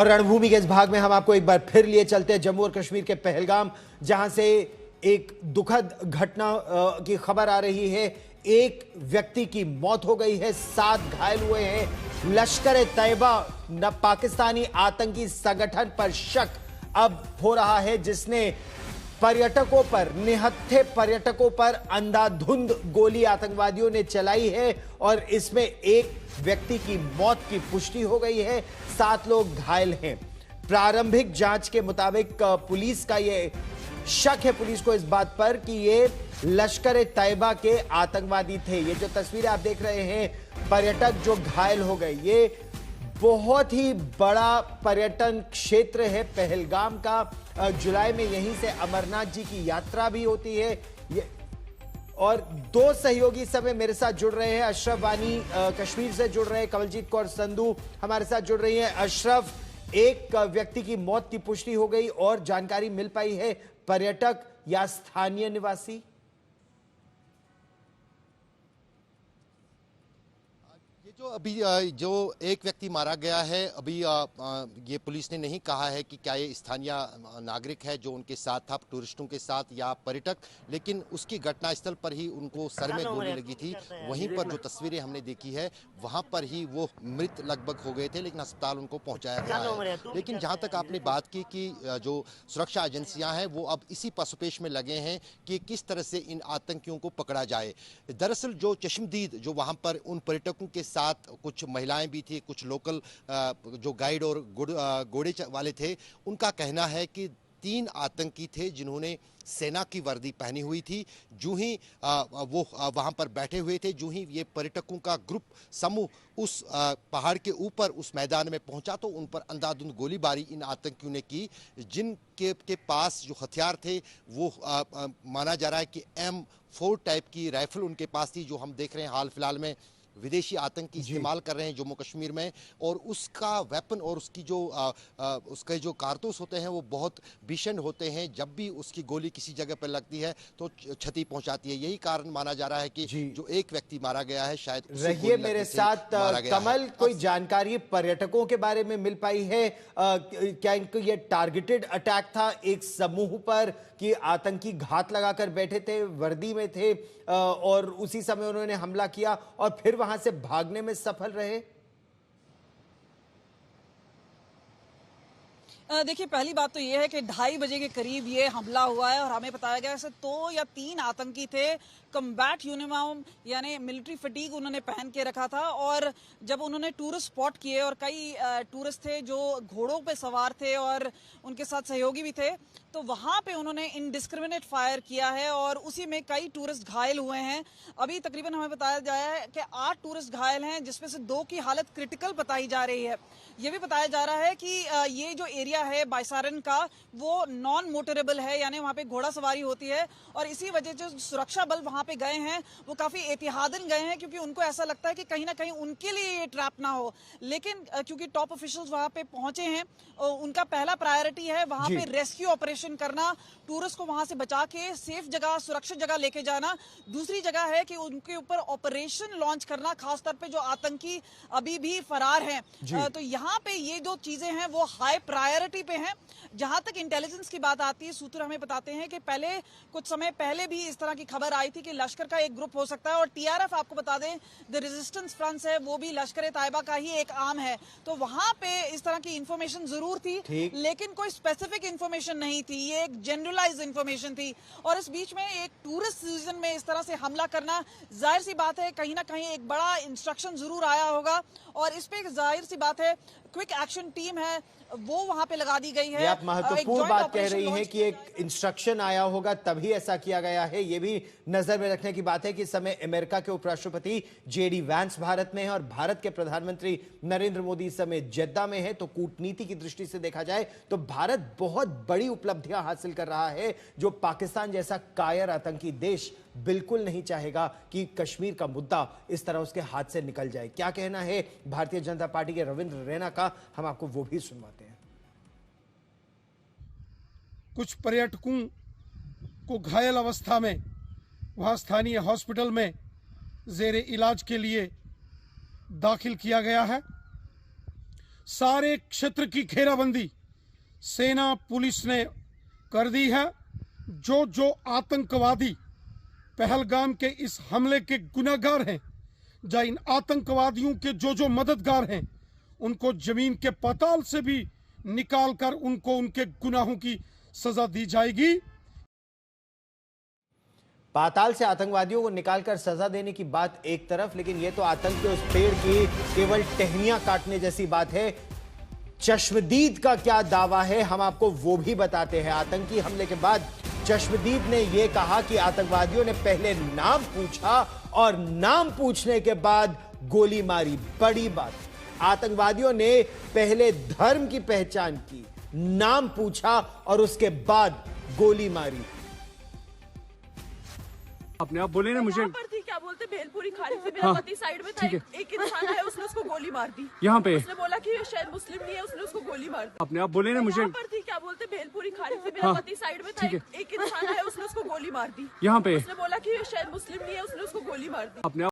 और रणभूमि के इस भाग में हम आपको एक बार फिर लिए चलते हैं जम्मू और कश्मीर के पहलगाम, जहां से एक दुखद घटना की खबर आ रही है। एक व्यक्ति की मौत हो गई है, 7 घायल हुए हैं। लश्कर तैयबा न पाकिस्तानी आतंकी संगठन पर शक अब हो रहा है, जिसने पर्यटकों पर, निहत्थे पर्यटकों पर अंधाधुंध गोली आतंकवादियों ने चलाई है और इसमें एक व्यक्ति की मौत की पुष्टि हो गई है, 7 लोग घायल हैं। प्रारंभिक जांच के मुताबिक पुलिस का यह शक है, पुलिस को इस बात पर कि ये लश्कर तैयबा के आतंकवादी थे। ये जो तस्वीरें आप देख रहे हैं, पर्यटक जो घायल हो गए, ये बहुत ही बड़ा पर्यटन क्षेत्र है पहलगाम का। जुलाई में यहीं से अमरनाथ जी की यात्रा भी होती है। और 2 सहयोगी समय मेरे साथ जुड़ रहे हैं। अशरफ वानी कश्मीर से जुड़ रहे हैं, कवलजीत कौर संधू हमारे साथ जुड़ रही हैं। अशरफ, एक व्यक्ति की मौत की पुष्टि हो गई और जानकारी मिल पाई है, पर्यटक या स्थानीय निवासी? जो अभी जो एक व्यक्ति मारा गया है, अभी ये पुलिस ने नहीं कहा है कि क्या ये स्थानीय नागरिक है जो उनके साथ था, टूरिस्टों के साथ, या पर्यटक, लेकिन उसकी घटनास्थल पर ही उनको सर में गोली लगी थी। वहीं पर जो तस्वीरें हमने देखी है, वहां पर ही वो मृत लगभग हो गए थे, लेकिन अस्पताल उनको पहुंचाया गया है। लेकिन जहां तक आपने बात की कि जो सुरक्षा एजेंसियां हैं वो अब इसी पसोपेश में लगे हैं कि किस तरह से इन आतंकियों को पकड़ा जाए। दरअसल जो चश्मदीद जो वहां पर उन पर्यटकों के साथ कुछ महिलाएं भी थी, कुछ लोकल जो गाइड और घोड़े वाले थे, उनका कहना है कि 3 आतंकी थे जिन्होंने सेना की वर्दी पहनी हुई थी। जो ही वो वहां पर बैठे हुए थे, जो ही ये पर्यटकों का ग्रुप समूह उस पहाड़ के ऊपर उस मैदान में पहुंचा तो उन पर अंधाधुंध गोलीबारी इन आतंकियों ने की। जिनके पास जो हथियार थे वो माना जा रहा है कि M4 टाइप की राइफल उनके पास थी, जो हम देख रहे हैं हाल फिलहाल में विदेशी आतंकी इस्तेमाल कर रहे हैं जम्मू कश्मीर में। और उसका वेपन और उसकी जो उसके जो कारतूस होते हैं वो बहुत भीषण होते हैं। जब भी उसकी गोली किसी जगह पर लगती है तो क्षति पहुंचाती है। यही कारण माना जा रहा है कि जो एक व्यक्ति मारा गया है, शायद रहिए मेरे साथ कमल, कोई जानकारी पर्यटकों के बारे में मिल पाई है? क्या इनको ये टारगेटेड अटैक था एक समूह पर कि आतंकी घात लगाकर बैठे थे, वर्दी में थे और उसी समय उन्होंने हमला किया और फिर वहां से भागने में सफल रहे? देखिए, पहली बात तो ये है कि 2:30 बजे के करीब ये हमला हुआ है और हमें बताया गया है 2 या 3 आतंकी थे। कम्बैट यूनिफॉर्म यानी मिलिट्री फटीग उन्होंने पहन के रखा था और जब उन्होंने टूरिस्ट स्पॉट किए और कई टूरिस्ट थे जो घोड़ों पे सवार थे और उनके साथ सहयोगी भी थे, तो वहां पे उन्होंने इनडिस्क्रिमिनेट फायर किया है और उसी में कई टूरिस्ट घायल हुए हैं। अभी तकरीबन हमें बताया गया है कि 8 टूरिस्ट घायल हैं, जिसमें से 2 की हालत क्रिटिकल बताई जा रही है। ये भी बताया जा रहा है कि ये जो एरिया है बाइसारन का, वो नॉन मोटरेबल है, यानी वहां पे घोड़ा सवारी होती है और इसी वजह से सुरक्षा बल वहां पे गए हैं वो काफी एहतियातन गए हैं, क्योंकि उनको ऐसा लगता है कि कहीं ना कहीं उनके लिए ये ट्रैप ना हो। लेकिन क्योंकि टॉप ऑफिशियल्स वहां पे पहुंचे हैं, उनका पहला प्रायोरिटी है वहां पे रेस्क्यू ऑपरेशन करना, टूरिस्ट को वहां से बचा के सेफ जगह, सुरक्षित जगह लेके जाना। दूसरी जगह है कि उनके ऊपर ऑपरेशन लॉन्च करना, खासतौर पे जो आतंकी अभी भी फरार हैं। तो यहाँ पे ये जो चीजें हैं वो हाई प्रायोरिटी पे हैं। जहां तक इंटेलिजेंस की बात आती है, सूत्र हमें बताते हैं कि पहले कुछ समय पहले भी इस तरह की खबर आई थी कि लश्कर का एक ग्रुप हो सकता है और TRF, आपको बता दें, द रेजिस्टेंस फ्रंट है, वो भी लश्कर तैयबा का ही एक आर्म है। तो वहां पे इस तरह की इंफॉर्मेशन जरूर थी, लेकिन कोई स्पेसिफिक इंफॉर्मेशन नहीं थी, ये एक जनरलाइज इंफॉर्मेशन थी। और इस बीच में एक टूरिस्ट सीजन में इस तरह से हमला करना, जाहिर सी बात है कहीं ना कहीं एक बड़ा इंस्ट्रक्शन जरूर आया होगा और इस पे जाहिर सी बात है क्विक एक्शन टीम है वो वहां पे लगा दी गई है। आप महत्वपूर्ण बात कह रही हैं कि एक इंस्ट्रक्शन आया होगा तभी ऐसा किया गया है। यह भी नजर में रखने की बात है कि इस समय अमेरिका के उपराष्ट्रपति JD वैंस भारत में है और भारत के प्रधानमंत्री नरेंद्र मोदी इस समय जेद्दा में है। तो कूटनीति की दृष्टि से देखा जाए तो भारत बहुत बड़ी उपलब्धियां हासिल कर रहा है, जो पाकिस्तान जैसा कायर आतंकी देश बिल्कुल नहीं चाहेगा कि कश्मीर का मुद्दा इस तरह उसके हाथ से निकल जाए। क्या कहना है भारतीय जनता पार्टी के रविंद्र रैना का, हम आपको वो भी सुनवाते हैं। कुछ पर्यटकों को घायल अवस्था में वहां स्थानीय हॉस्पिटल में जेर इलाज के लिए दाखिल किया गया है। सारे क्षेत्र की घेराबंदी सेना पुलिस ने कर दी है। जो आतंकवादी पहलगाम के इस हमले के गुनहगार हैं, या इन आतंकवादियों के जो मददगार हैं, उनको जमीन के पाताल से भी निकालकर उनको उनके गुनाहों की सजा दी जाएगी। पाताल से आतंकवादियों को निकालकर सजा देने की बात एक तरफ, लेकिन यह तो आतंक के उस पेड़ की केवल टहनियां काटने जैसी बात है। चश्मदीद का क्या दावा है, हम आपको वो भी बताते हैं। आतंकी हमले के बाद चश्मदीद ने यह कहा कि आतंकवादियों ने पहले नाम पूछा और नाम पूछने के बाद गोली मारी। बड़ी बात, आतंकवादियों ने पहले धर्म की पहचान की, नाम पूछा और उसके बाद गोली मारी। अपने आप बोले ना मुझे पर थी, क्या बोलते भेलपुरी खाने से मेरा पति साइड में था, एक इंसान है उसने उसको गोली मार दी। यहाँ पे उसने बोला कि ये शायद मुस्लिम नहीं है, उसने उसको गोली मार दी। अपने आप बोले ना मुझे पर थी, क्या बोलते भेलपुरी खाने से मेरा पति साइड में था, एक इंसान है उसने उसको गोली मार दी। यहाँ पे उसने बोला कि ये शायद मुस्लिम नहीं है, उसने उसको गोली मार दी। अपने